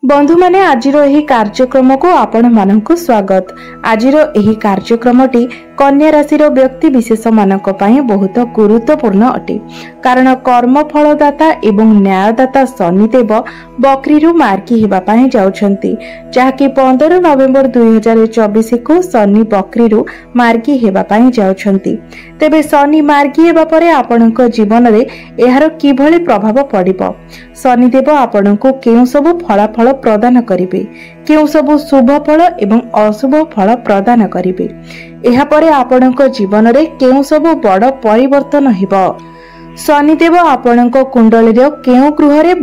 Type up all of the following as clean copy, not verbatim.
बंधु माने आजिरो एही कार्यक्रम को आपण माननकु स्वागत। आजिरो एही कार्यक्रमटी कन्या राशि व्यक्ति विशेष मानक पई बहुत गुरुत्वपूर्ण अटे, कारण कर्म फलदाता एवं न्यायदाता शनिदेव बकरी मार्गी हेबा पई जाउछंती, जाकी 15 नवेम्बर 2024 को शनि बकरी मार्गी हेबा पई जाउछंती। तेबे शनि मार्गी हेबा परे आपणक जीवन रे एहार किभली प्रभाव पड़िबो, शनिदेव आपणक केउ सब फलाफल प्रदान करिवे, केउ सब शुभ फल एवं अशुभ फल प्रदान करिवे, एहा परे आपणक जीवन रे केउ सब बड़ परिवर्तन हेबो। शनिदेव आपणक कुंडली रे केउ गृह रे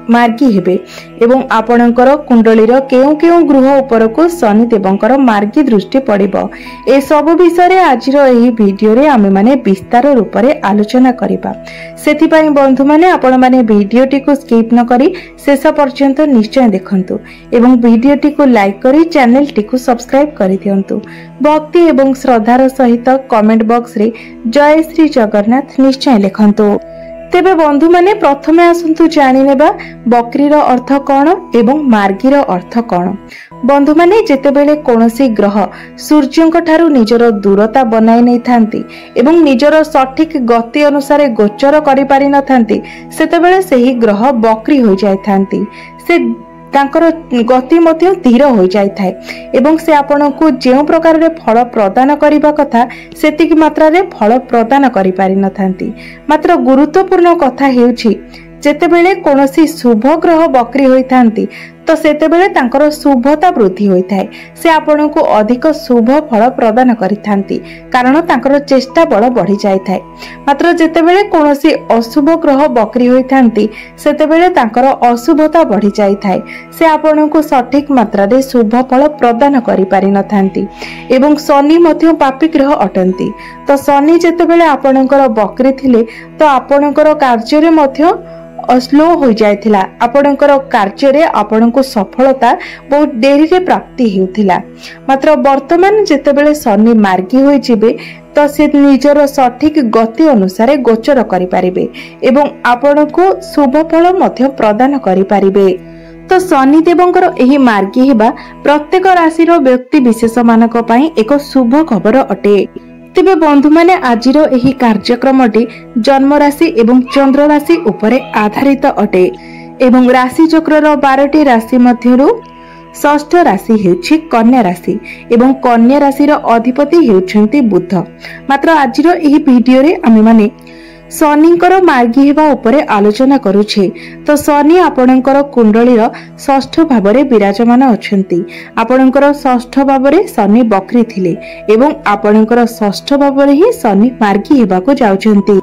मार्गी हेबे एवं आपणकर कुंडली रो केउ केउ गृह ऊपर को शनिदेवंकर मार्गी दृष्टि पड़िबो। ए सब विषय रे आजिरो एही वीडियो रे आमे माने विस्तार रूप रे आलोचना करिबा। सेथि पई बंधु माने आपण माने वीडियो टी को स्किप न करी शेष पर्यंत निश्चय देखंतु एवं वीडियो टी को लाइक करी चैनल टी को सब्सक्राइब करि दियंतु। भक्ति एवं श्रद्धार सहित कमेंट बॉक्स रे जय श्री जगन्नाथ निश्चय लिखंतु। तेबे बंधु माने प्रथमे आसंतु जानि नेबा बकरीर अर्थ कौन एवं मार्गीर अर्थ कौन। बंधु माने जेतेबेले कोनोसी ग्रह सूर्यंक ठारू निजर दूरता बनाई नै थांती एवं निजर सठिक गति अनुसार गोचर करि पारि न थांती, सेतेबेले सेही ग्रह बकरी हो जाय थांती। से तांकर गति मध्य धीर हो जाय थाए एवं से आपनको जेउ प्रकार रे फल प्रदान करिबा कथा सेतिक मात्रा रे फल प्रदान करि पारि न थांती। मात्र गुरुत्वपूर्ण कथा हेउछि जेतेबेले कोनोसी शुभ ग्रह बकरी होई थांती तो सेतेबेले तांकर शुभता वृद्धि होई थाए, से आपनको अधिक शुभ फल प्रदान करि थांती, कारण तांकर चेष्टा बल बढ़ी जाय थाए। मात्र जेतेबेले कोनोसी अशुभ ग्रह बकरी होई थांती सेतेबेले तांकर अशुभता बढ़ी जाय थाए, से आपनको सठिक मात्रा रे शुभ फल प्रदान करि पारि न थांती एवं शनि मध्य पापी ग्रह अटंती। तो शनि जेतेबेले आपणकर बकरी थिले तो आपणकर कार्य रे मध्य स्लो हो जायथिला, आपणकर कार्य रे आपणको सफलता बहुत देरी रे प्राप्ति हेउथिला। मात्र वर्तमान जेतेबेले शनि मार्गी होई जिबे तो से निजर सठिक गति अनुसार गोचर करि पारिबे एवं आपणको शुभ फल मध्य प्रदान करि पारिबे। तो शनि देवंकर एही मार्गी हेबा प्रत्येक राशि रो व्यक्ति विशेष मानक पई एक शुभ खबर अटे। तेबे बंधु माने आजिरो एही कार्यक्रमटी जन्म राशि एवं चंद्र राशि उपरे आधारित अटे एवं राशि चक्र रो 12टी राशि मध्यरु षष्ठ राशि हेउछि कन्या राशि एवं कन्या राशि रो अधिपति हेउछन्ति बुध। मात्र आजिरो एही वीडियो रे आमे माने शनिकर मार्गी हेबा उपरे आलोचना करूछे। तो शनि आपणकर कुंडलीर षष्ठ भाव रे विराजमान अछंती, आपणकर षष्ठ भाव रे शनि बकरी थिले एवं आपणकर षष्ठ भाव रे ही शनि मार्गी हेबा को जाउछंती।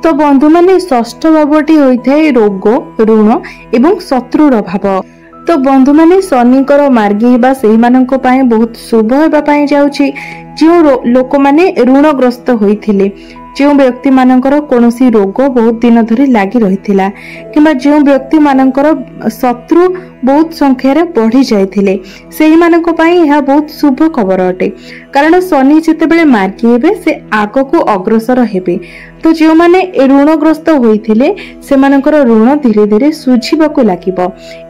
तो बंधु माने षष्ठ भावटी होइथाय रोग ऋण एवं शत्रुर भाव। तो बंधु माने शनिकर मार्गी हेबा सेही मानक पय बहुत शुभ हेबा पय जाउछि, जो लोक माने ऋणग्रस्त होइथिले, जो व्यक्ति मानकर कोनोसी रोग बहुत दिन धरी लागि रहिथिला किबा जो व्यक्ति मानकर शत्रु बहुत संख्या रे बढ़ी जायथिले, सेही मानक पई यह बहुत शुभ खबर अटे, कारण शनि जेतेबेले मार्गी हेबे से आगो को अग्रसर हेबे। तो जो माने ऋणग्रस्त होइथिले से मानकर ऋण धीरे धीरे सुझिबाकू लागिबो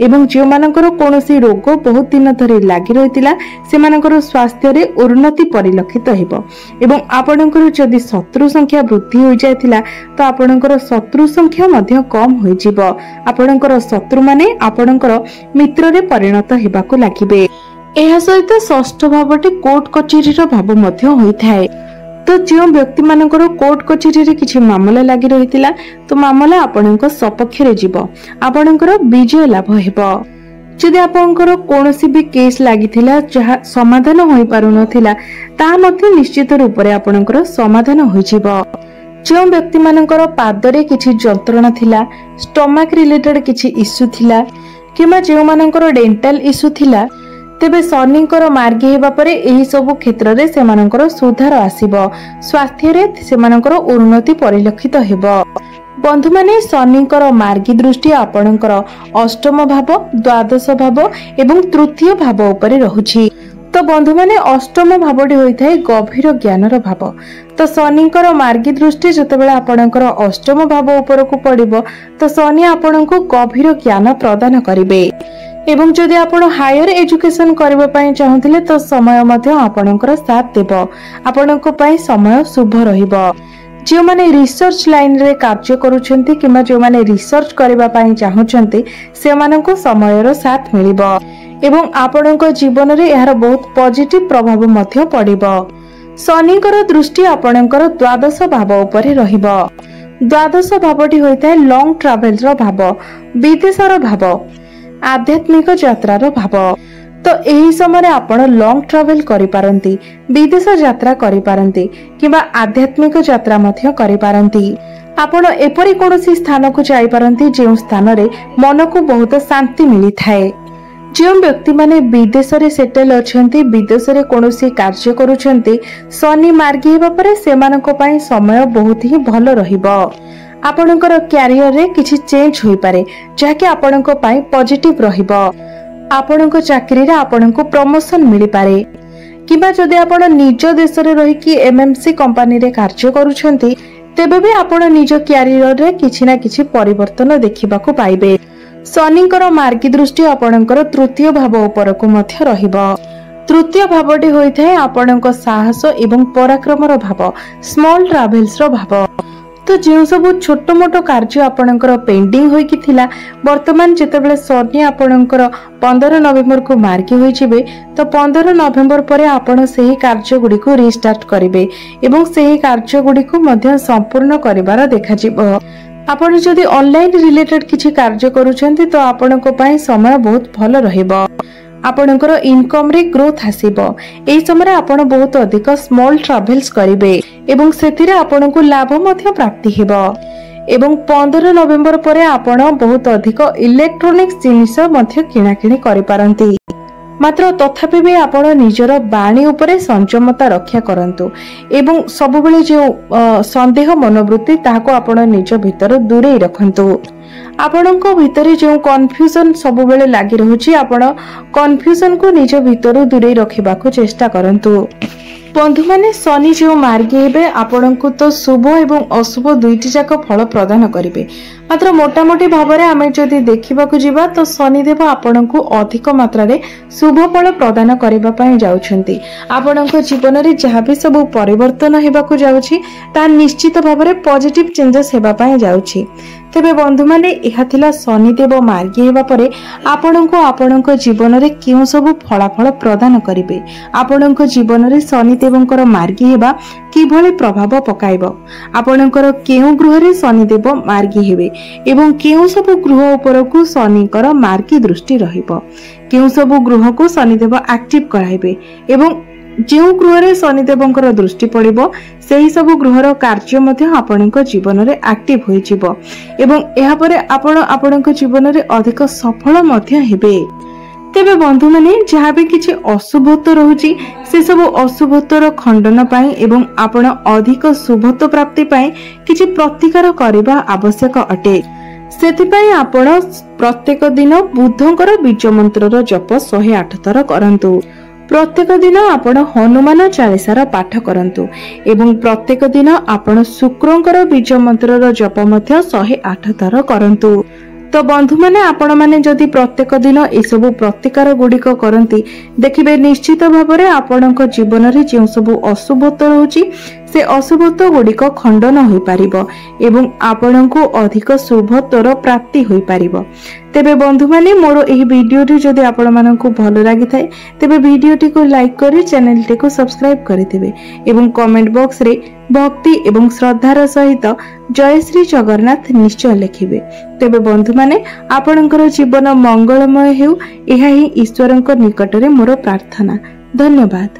एवं जो मानकर कोनोसी रोग बहुत दिन धरी लागि रहिथिला से मानकर स्वास्थ्य रे उन्नति परिलक्षित हेबो एवं आपणकर जदि शत्रु संख्या वृद्धि हो जायथिला तो आपणकर शत्रु संख्या मध्य कम होई जिवो। आपणकर शत्रु माने आपणकर मित्र रे परिणत हेबाकू लागिबे। एहा सहित षष्ठ भावटी कोर्ट कचेरीर भाव मध्य होइथाय। तो जो व्यक्ति मानकर कोर्ट कचेरी रे किछि मामला लागि रहितिला तो मामला आपणक सपक्ष रे जिवो, आपणकर विजय लाभ हेबो। जदि आपणकर कोनोसी भी केस लागिथिला जहा समाधान होई पारु नथिला ता मध्ये निश्चित रूप रे आपणकर समाधान होई जिवो। जो व्यक्ति मानकर पाद रे किछि जंत्रणा थिला, स्टमक रिलेटेड किछि इश्यू थिला किमा जो मानकर डेंटल इश्यू थिला, तेबे शनिकर मार्गी हेबा परे एही सब क्षेत्र रे से मानकर सुधार आसीबो, स्वास्थ्य रे से मानकर उन्नति परिलक्षित हेबो। बंधु माने शनिकर मार्गी दृष्टि आपणकर अष्टम भाव, द्वादश भाव एवं तृतीय भाव उपरे रहुछि। तो बंधु माने अष्टम भावटी होइथाय गभीर ज्ञानर भाव। तो शनिकर मार्गी दृष्टि जतबेले आपणकर अष्टम भाव ऊपर को पड़िबो तो शनि आपणको गभीर ज्ञान प्रदान करिवे एवं जदि आपण हायर एजुकेशन करबा पई चाहुथिले तो समय मध्ये आपणकर साथ देबो। आपणको पई समय शुभ रहिबो। जो माने रिसर्च लाइन रे कार्य करूछंती किमा जो माने रिसर्च करबा पई चाहुछंती से मानको समयर साथ मिलिबो एवं आपणको जीवन रे यार बहुत पॉजिटिव प्रभाव मध्ये पड़िबो। शनिकर दृष्टि आपणकर द्वादश भाव उपरे रहिबो। द्वादश भावटी होइताय लॉन्ग ट्रैवल रो भाव, विदेशर भाव, आध्यात्मिक यात्रार भाव। तो एही समय आपण लॉन्ग ट्रैवल करि पारंती, विदेश यात्रा करि पारंती किबा आध्यात्मिक यात्रा मध्य करि पारंती। आपण एपरि कोनोसी स्थान को जाई पारंती जे स्थान रे मन को बहुत शांति मिली थाए। जो व्यक्ति माने विदेश रे सेटल अछंती, विदेश रे कोनोसी कार्य करूछंती, शनि मार्गी हेबा परे सेमानक पई समय बहुत ही भलो रहिबो। आपणकर कैरियर रे किछि चेंज होई पारे जाके आपणक पई पॉजिटिव रहिबो। आपणक चाकरी रे आपणको प्रमोशन मिली पारे किबा जदि आपण निज देश रे रही कि एमएमसी कंपनी रे कार्य करूछंती तेबे भी आपण निज कैरियर रे किछि ना किछि परिवर्तन देखिबाकू पाइबे। शनिकर मार्गी दृष्टि आपणकर तृतीय भाव उपरको मध्य रहिबो। तृतीय भावटी होइथाय आपणक साहस एवं पराक्रमर भाव, स्मॉल ट्रैवल्स रो भाव। तो जो सब छोट मोट कार्य आपणकर पेंडिंग होई कि थिला वर्तमान जेतेबेले शनि आपणकर 15 नवेम्बर को मार्गी होई जिवे तो 15 नवेम्बर परे आपण सेही कार्य गुडी को रिस्टार्ट करिवे एवं सेही कार्य गुडी को मध्य संपूर्ण करिवार देखा जिवो। आपण जदि ऑनलाइन रिलेटेड किछि कार्य करूछंती तो आपणको पई समय बहुत भलो रहिबो। आपणकर इनकम रे ग्रोथ आसीबो। एई समय आपण बहुत अधिक स्मॉल ट्रैवल्स करिवे एवं सेतिरे आपणको लाभ मध्य प्राप्ति हेबो एवं 15 नवेम्बर परे आपण बहुत अधिक इलेक्ट्रोनिक्स जिनिस मध्य किना किनी करि पारंती। मात्र तथापि भी आपण निजर बाणी उपरे संयमता रक्षा करंतु एवं सब बेले जो संदेह मनोवृत्ति ताको आपण निज भीतर दूरे रखंतु। आपणको भीतर जो कन्फ्यूजन सब बेले लागि रहउची आपण कन्फ्यूजन को निज भीतर दूरे रखिबाको चेष्टा करंतु। बंधु माने शनि जो मार्गी हेबे आपणको तो शुभ एवं अशुभ दुईटी जाक फल प्रदान करिवे। मात्र मोटामोटी भावरे आमे जदि देखिबाकू जिबा तो शनिदेव आपणको अधिक मात्रा रे शुभ फल प्रदान करिबा पई जाउछंती। आपणको जीवन रे जहा भी सब परिवर्तन हेबाकू जाउछि ता निश्चित भावरे पॉजिटिव चेंजेस हेबा पई जाउछि। तेबे बंधु माने एहा थिला शनिदेव मार्गी हेबा परे आपणको आपणको जीवन रे केउ सब फलाफल प्रदान करिवे। आपणको जीवन रे शनिदेवंकर मार्गी हेबा किभଳି प्रभाव पकाइबो, आपणकर केउ ग्रह रे शनिदेव मार्गी हेबे एवं केउ सब ग्रह उपरकू शनिकर मार्गी दृष्टि रहिबो, केउ सब ग्रह को शनिदेव एक्टिव कराइबे एवं जो ग्रह रे शनिदेवंकर दृष्टि पड़िबो सेही सब ग्रहर कार्य मध्य आपणक जीवन रे एक्टिव होई जिवो एवं एहा परे आपण आपणक जीवन रे अधिक सफल मध्य हेबे। तेबे बंधु माने जहा भी किछि अशुभत्व रहुची से सब अशुभत्वर खंडन पाई एवं आपण अधिक शुभत्व प्राप्ति पाई किछि प्रतिकार करिबा आवश्यक अटे। सेथिपाई आपण प्रत्येक दिन बुद्धंकर बीज मंत्रर जप 108 थर करंतु। प्रत्येक दिन आपण हनुमान चालीसार पाठ करंतु एवं प्रत्येक दिन आपण शुक्रंकर बीज मंत्रर जप मध्य 108 थर करंतु। तो बंधु माने आपण माने जदि प्रत्येक दिन ए सब प्रतिकार गुडिक करंती देखिबे निश्चित भाबरे आपणक जीवन रे जे सब अशुभत्व रहउची से अशुभत्व गुडिक खंडन होई पारिबो एवं आपणको अधिक शुभत्वर प्राप्ति होई पारिबो। तेबे बंधु माने मोर एही वीडियो टी जदि आपण मानकु भलो लागि थाए तेबे वीडियो टी को लाइक करी चैनल टी को सब्सक्राइब करि देबे एवं कमेंट बॉक्स रे भक्ति एवं श्रद्धार सहित जय श्री जगन्नाथ निश्चय लिखिबे। तेबे बंधु माने आपणकर जीवन मंगलमय हेउ एहा ही ईश्वरंक निकटरे मोर प्रार्थना। धन्यवाद।